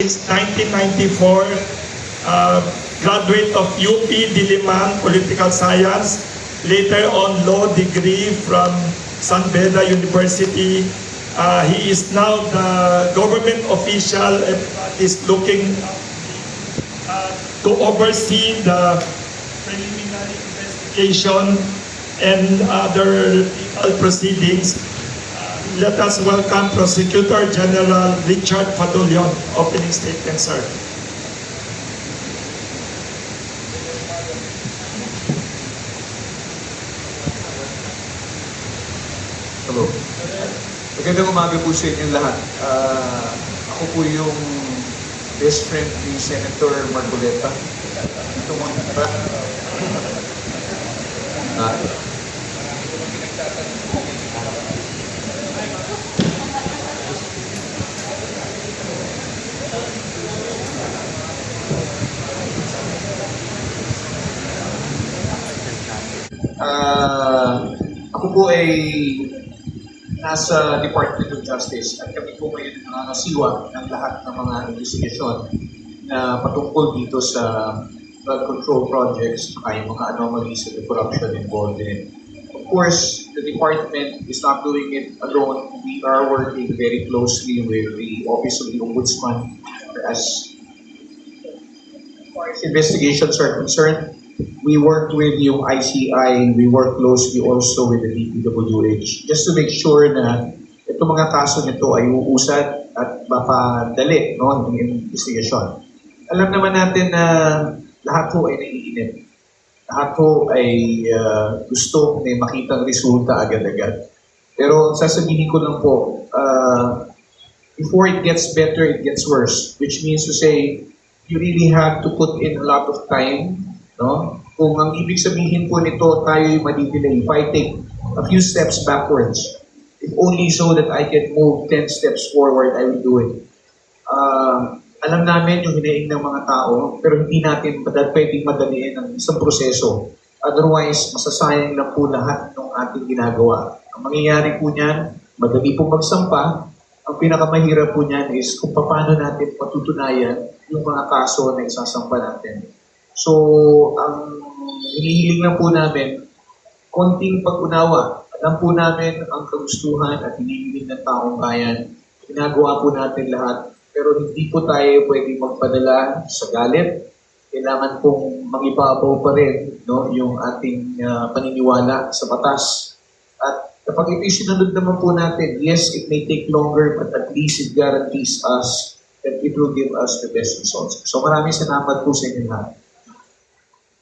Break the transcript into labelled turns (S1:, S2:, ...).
S1: 1994, graduate of UP Diliman Political Science, later on law degree from San Beda University. He is now the government official and is looking to oversee the preliminary investigation and other legal proceedings. Let us welcome Prosecutor General Richard Fadulion. Opening statement, sir.
S2: Hello. Magandang umaga po sa inyong lahat. Ako po yung best friend ni Senator Marcoleta. Ito mo na ako po ay nasa Department of Justice at kami po ngayon nangangasiwa ng lahat ng mga investigasyon na patungkol dito sa blood control projects at yung mga anomalies and corruption involved in it. Of course, the department is not doing it alone. We are working very closely with the Office of the Ombudsman as far as investigations are concerned. We work with yung ICI, we work closely also with the DPWH just to make sure na itong mga kaso nito ay uusad at mapadali ng investigation. Alam naman natin na lahat po ay naiinip. Lahat po ay gusto may makitang resulta agad-agad. Pero sasabihin ko lang po, before it gets better, it gets worse. Which means to say, you really have to put in a lot of time. No? Kung ang ibig sabihin po nito, tayo ay madidelay. If I take a few steps backwards, if only so that I can move 10 steps forward, I will do it. Alam namin yung hinaing ng mga tao, pero hindi natin pwedeng madaliin ang isang proseso. Otherwise, masasayang lang po lahat ng ating ginagawa. Ang mangyayari po niyan, madali po magsampa. Ang pinakamahirap po niyan is kung paano natin patutunayan yung mga kaso na isasampa natin. So, ang hinihiling lang po namin, konting pag-unawa. Alam po namin ang kagustuhan at hinihiling ng taong bayan. Ginagawa po natin lahat. Pero hindi po tayo pwedeng magpadala sa galit. Kailangan pong magibabaw pa rin yung ating paniniwala sa batas. At kapag ito'y sinunod naman po natin, yes, it may take longer, but at least it guarantees us that it will give us the best results. So maraming salamat po sa inyo lahat.